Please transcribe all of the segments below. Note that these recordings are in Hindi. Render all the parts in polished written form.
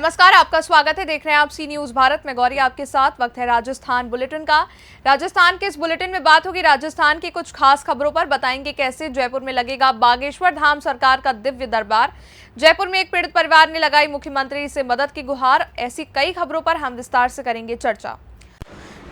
नमस्कार, आपका स्वागत है। देख रहे हैं आप सी न्यूज भारत में। गौरी आपके साथ। वक्त है राजस्थान बुलेटिन का। राजस्थान के इस बुलेटिन में बात होगी राजस्थान की कुछ खास खबरों पर। बताएंगे कैसे जयपुर में लगेगा बागेश्वर धाम सरकार का दिव्य दरबार। जयपुर में एक पीड़ित परिवार ने लगाई मुख्यमंत्री से मदद की गुहार। ऐसी कई खबरों पर हम विस्तार से करेंगे चर्चा।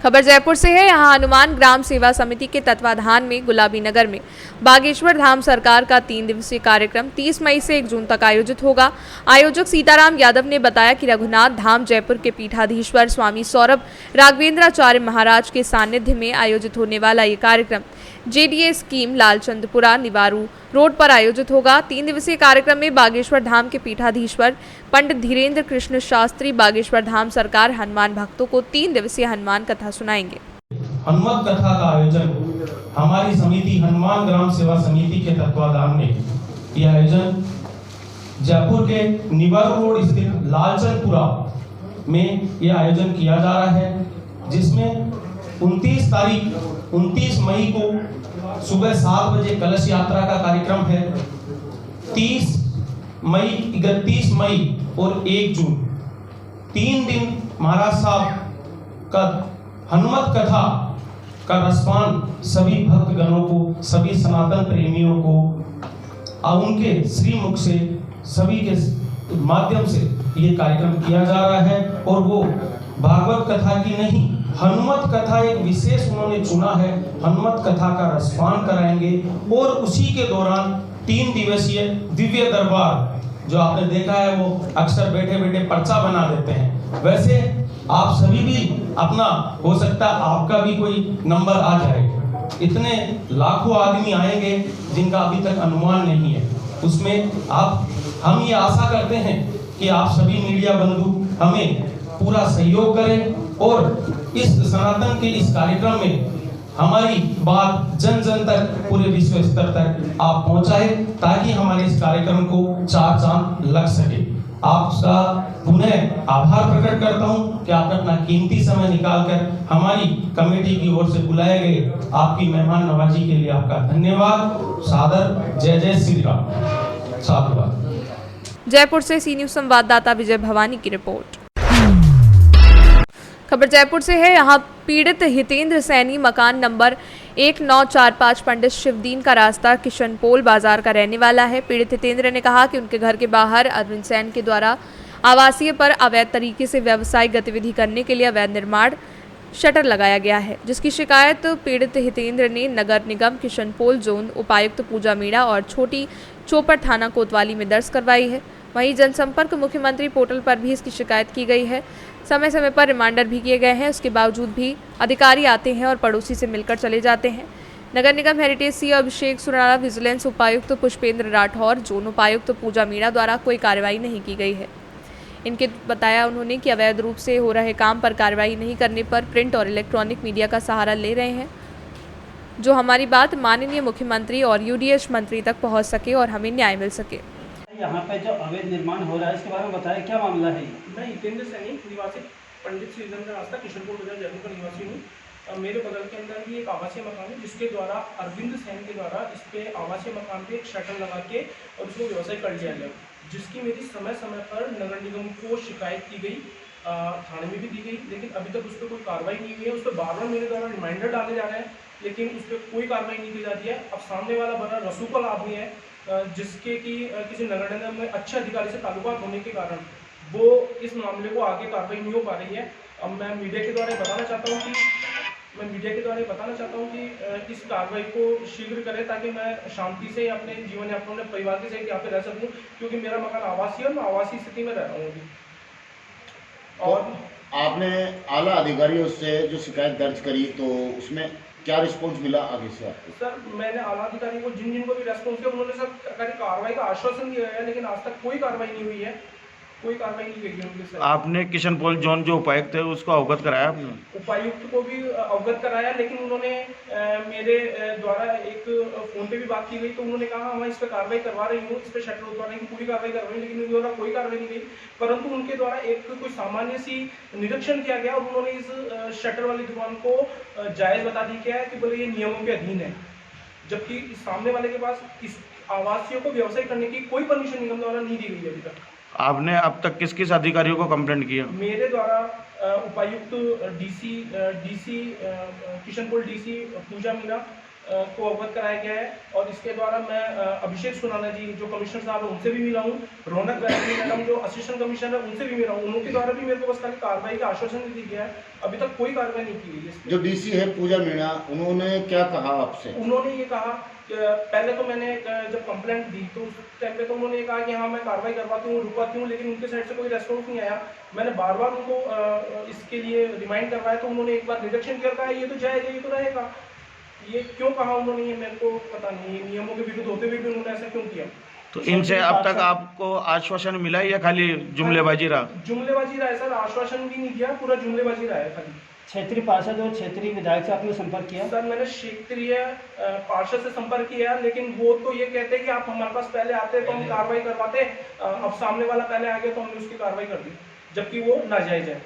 खबर जयपुर से है। यहां हनुमान ग्राम सेवा समिति के तत्वाधान में गुलाबी नगर में बागेश्वर धाम सरकार का 3 दिवसीय कार्यक्रम 30 मई से 1 जून तक आयोजित होगा। आयोजक सीताराम यादव ने बताया कि रघुनाथ धाम जयपुर के पीठाधीश्वर स्वामी सौरभ राघवेंद्राचार्य महाराज के सानिध्य में आयोजित होने वाला ये कार्यक्रम जेडीए स्कीम लालचंदपुरा निवारू रोड पर आयोजित होगा। 3 दिवसीय कार्यक्रम में बागेश्वर धाम के पीठाधीश्वर पंडित धीरेन्द्र कृष्ण शास्त्री बागेश्वर धाम सरकार हनुमान भक्तों को 3 दिवसीय हनुमान कथा सुनाएंगे। हनुमान कथा का आयोजन हमारी समिति हनुमान ग्राम सेवा समिति के तत्वाधान में यह आयोजन जयपुर के निवारू रोड स्थित लालचंदपुरा में यह आयोजन किया जा रहा है, जिसमें 29 मई को सुबह 7 बजे कलश यात्रा का कार्यक्रम है। 30 मई, 31 मई और 1 जून 3 दिन महाराज साहब का हनुमत कथा का रसपान सभी भक्तगणों को, सभी सनातन प्रेमियों को उनके श्रीमुख से, सभी के माध्यम से ये कार्यक्रम किया जा रहा है। और वो भागवत कथा की नहीं, हनुमत कथा एक विशेष उन्होंने चुना है। हनुमत कथा का रसपान कराएंगे और उसी के दौरान 3 दिवसीय दिव्य दरबार, जो आपने देखा है वो अक्सर बैठे बैठे पर्चा बना देते हैं, वैसे आप सभी भी अपना, हो सकता है आपका भी कोई नंबर आ जाए। इतने लाखों आदमी आएंगे जिनका अभी तक अनुमान नहीं है। उसमें हम ये आशा करते हैं कि आप सभी मीडिया बंधु हमें पूरा सहयोग करें और इस सनातन के इस कार्यक्रम में हमारी बात जन जन तक, पूरे विश्व स्तर तक आप पहुंचाए, ताकि हमारे इस कार्यक्रम को 4 चांद लग सके। आपका पुनः आभार प्रकट करता हूं कि आपने अपना कीमती समय निकालकर हमारी कमेटी की ओर से बुलाए गए आपकी मेहमान नवाजी के लिए आपका धन्यवाद। सादर जय जय श्री राम। साधुवाद। जयपुर से सी न्यूज संवाददाता विजय भवानी की रिपोर्ट। खबर जयपुर से है। यहाँ पीड़ित हितेंद्र सैनी मकान नंबर 1945 पंडित शिवदीन का रास्ता किशनपोल बाजार का रहने वाला है। पीड़ित हितेंद्र ने कहा कि उनके घर के बाहर अरविंद सैन के द्वारा आवासीय पर अवैध तरीके से व्यावसायिक गतिविधि करने के लिए अवैध निर्माण शटर लगाया गया है, जिसकी शिकायत पीड़ित हितेंद्र ने नगर निगम किशनपोल जोन उपायुक्त पूजा मीणा और छोटी चोपड़ थाना कोतवाली में दर्ज करवाई है। वहीं जनसंपर्क मुख्यमंत्री पोर्टल पर भी इसकी शिकायत की गई है। समय समय पर रिमांडर भी किए गए हैं। उसके बावजूद भी अधिकारी आते हैं और पड़ोसी से मिलकर चले जाते हैं। नगर निगम हेरिटेज सी अभिषेक सुराणा, विजिलेंस उपायुक्त पुष्पेंद्र राठौर, जोन उपायुक्त पूजा मीणा द्वारा कोई कार्रवाई नहीं की गई है। इनके बताया उन्होंने कि अवैध रूप से हो रहे काम पर कार्रवाई नहीं करने पर प्रिंट और इलेक्ट्रॉनिक मीडिया का सहारा ले रहे हैं, जो हमारी बात माननीय मुख्यमंत्री और यूडीएच मंत्री तक पहुँच सके और हमें न्याय मिल सके। यहाँ पे जो अवैध निर्माण हो रहा है इसके बारे में बताया, क्या मामला है? मैं हितेंद्र सैनी, निवासी पंडित शिवदीन का रास्ता किशनपुर बाजार जयपुर का निवासी हूँ। मेरे बगल के अंदर भी एक आवासीय मकान है, जिसके द्वारा अरविंद सैन के द्वारा इस पे आवासीय मकान पे एक शटर लगा के और उसको व्यवसाय कर लिया गया, जिसकी मेरी समय समय पर नगर निगम को शिकायत की गई, थाने में भी दी गई, लेकिन अभी तक उस पर कोई कार्रवाई नहीं हुई है। उस पर बार बार मेरे द्वारा रिमाइंडर डाले जा रहे हैं, लेकिन उस पर कोई कार्रवाई नहीं की जाती है। अब सामने वाला बड़ा रसूखल आदमी है, जिसके कि किसी नगर निगम में अच्छे अधिकारी से ताल्लुकात होने के कारण वो इस मामले को आगे कार्रवाई नहीं हो पा रही है। अब मैं मीडिया के द्वारा बताना चाहता हूँ कि इस कार्रवाई को शीघ्र करें, ताकि मैं शांति से अपने जीवन यापन, अपने परिवार के साथ यहाँ पे रह सकूँ, क्योंकि मेरा मकान आवासीय है और मैं आवासीय स्थिति में रह रहा हूँ अभी। और तो आपने आला अधिकारियों से जो शिकायत दर्ज करी, तो उसमें क्या रिस्पॉन्स मिला आगे से आपको? सर, मैंने आला अधिकारी को जिनको भी रेस्पॉन्स किया, उन्होंने सर कार्रवाई का आश्वासन दिया है, लेकिन आज तक कोई कार्रवाई नहीं हुई है। कोई कार्रवाई नहीं की गई उनके साथ। आपने किशनपोल जोन जो उपायुक्त है उसको अवगत कराया आपने? उपायुक्त को भी अवगत कराया, लेकिन उन्होंने मेरे द्वारा एक फ़ोन पे भी बात की गई, तो उन्होंने कहा मैं इस पर कार्रवाई करवा रही हूँ, इस पर शटर उतरवाने की पूरी कार्रवाई कर रही हूँ, लेकिन उनके द्वारा कोई कार्रवाई नहीं गई। परंतु उनके द्वारा एक कोई सामान्य सी निरीक्षण किया गया और उन्होंने इस शटर वाली दुकान को जायज़ बता दी गया है कि बोले ये नियमों के अधीन है, जबकि सामने वाले के पास इस आवासियों को व्यवसाय करने की कोई परमिशन निगम द्वारा नहीं दी गई अभी तक। आपने अब तक किस किस अधिकारियों को कंप्लेंट किया? मेरे द्वारा उपायुक्त डीसी किशनपुर डीसी पूजा मीना को अवगत कराया गया है और इसके द्वारा मैं अभिषेक सुनाना जी जो कमिश्नर साहब है उनसे भी मिला हूँ, रौनक बैनर्जी मैडम जो असिस्टेंट कमिश्नर है उनसे भी मिला हूँ। उनके द्वारा भी मेरे को बस खाली कार्रवाई का आश्वासन नहीं दिया है, अभी तक कोई कार्रवाई नहीं की गई है। जो डीसी है पूजा मीणा, उन्होंने क्या कहा आपसे? उन्होंने ये कहा कि पहले तो मैंने जब कंप्लेंट दी तो उस टाइम पे तो उन्होंने ये कहा कि हाँ मैं कार्रवाई करवाती हूँ, रुकवाती हूँ, लेकिन उनके साइड से कोई रेस्पॉन्स नहीं आया। मैंने बार बार उनको इसके लिए रिमाइंड करवाया तो उन्होंने एक बार रिजेक्शन किया, कहा ये तो जाएगा, ये तो रहेगा। ये क्यों कहा उन्होंने ये मेरे को पता नहीं, नियमों के विरुद्ध होते हुए भी उन्होंने ऐसा क्यों किया। तो इनसे अब तक आपको आश्वासन मिला है या खाली जुमलेबाजी रहा? जुमलेबाजी रहा है सर, आश्वासन भी नहीं दिया, पूरा जुमलेबाजी रहा है खाली। क्षेत्रीय पार्षद और क्षेत्रीय विधायक से आपने संपर्क किया? सर मैंने क्षेत्रीय पार्षद से संपर्क किया, लेकिन वो तो ये कहते हैं कि आप हमारे पास पहले आते तो हम कार्रवाई करवाते, अब सामने वाला पहले आ गया तो हमने उसकी कार्रवाई कर दी, जबकि वो नाजायज है।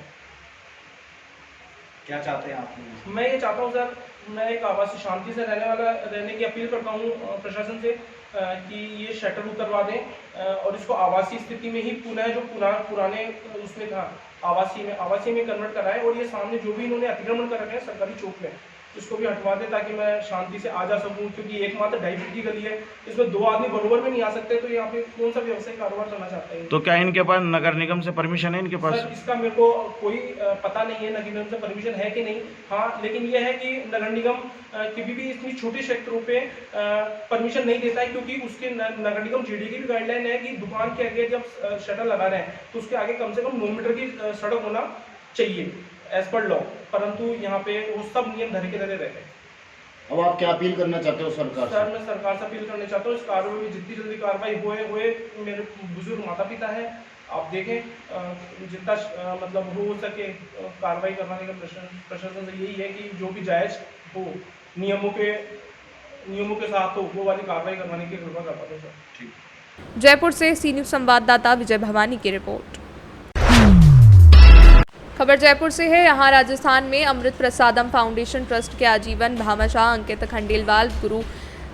क्या चाहते हैं आप? मैं ये चाहता हूँ सर, मैं एक आवासीय शांति से रहने की अपील करता हूँ प्रशासन से कि ये शटर उतरवा दें और इसको आवासीय स्थिति में ही पुनः जो पुराने उसमें था आवासीय में कन्वर्ट कराएं और ये सामने जो भी इन्होंने अतिक्रमण कर रखे हैं सरकारी चौक में इसको भी हटवा दें ताकि मैं शांति से आ जा सकूं, क्योंकि एकमात्र 2.5 फीट की गली है, इसमें 2 आदमी बरोबर में नहीं आ सकते, तो यहाँ पे कौन सा व्यवसायिक कारोबार करना चाहते हैं। तो क्या इनके पास नगर निगम से परमिशन है इनके पास? सर इसका मेरे को कोई पता नहीं है नगर निगम से परमिशन है कि नहीं। हाँ, लेकिन ये है कि नगर निगम कभी भी इतनी छोटे क्षेत्रों पे परमिशन नहीं देता है, क्योंकि उसके नगर निगम जीडी की भी गाइडलाइन है कि दुकान के आगे जब शटर लगा रहे हैं तो उसके आगे कम से कम 9 मीटर की सड़क होना चाहिए एज पर लॉ, परंतु यहाँ पे वो सब नियम धरे के धरे रहते हैं। अब आप क्या अपील करना चाहते हो सरकार से? सर मैं सरकार से अपील करना चाहता हूँ इस कार्रवाई में जितनी जल्दी कार्रवाई हुए मेरे बुजुर्ग माता पिता हैं, आप देखें जितना मतलब हो सके कार्रवाई करवाने का प्रशासन से यही है कि जो भी जायज हो नियमों के साथ हो वो वाली कार्रवाई करवाने की कृपा करवाते हैं सर। ठीक। जयपुर से सी न्यूज़ संवाददाता विजय भवानी की रिपोर्ट। खबर जयपुर से है। यहाँ राजस्थान में अमृत प्रसादम फाउंडेशन ट्रस्ट के आजीवन भामाशाह अंकित खंडेलवाल गुरु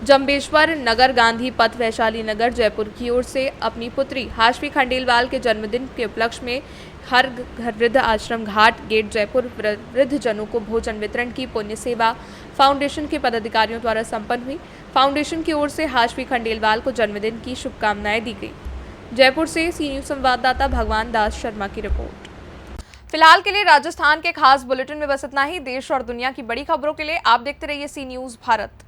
जम्बेश्वर नगर गांधी पथ वैशाली नगर जयपुर की ओर से अपनी पुत्री हाशवी खंडेलवाल के जन्मदिन के उपलक्ष्य में हर घर वृद्ध आश्रम घाट गेट जयपुर वृद्धजनों को भोजन वितरण की पुण्य सेवा फाउंडेशन के पदाधिकारियों द्वारा संपन्न हुई। फाउंडेशन की ओर से हाशवी खंडेलवाल को जन्मदिन की शुभकामनाएं दी गई। जयपुर से सी न्यूज़ संवाददाता भगवान दास शर्मा की रिपोर्ट। फिलहाल के लिए राजस्थान के खास बुलेटिन में बस इतना ही। देश और दुनिया की बड़ी खबरों के लिए आप देखते रहिए सी न्यूज़ भारत।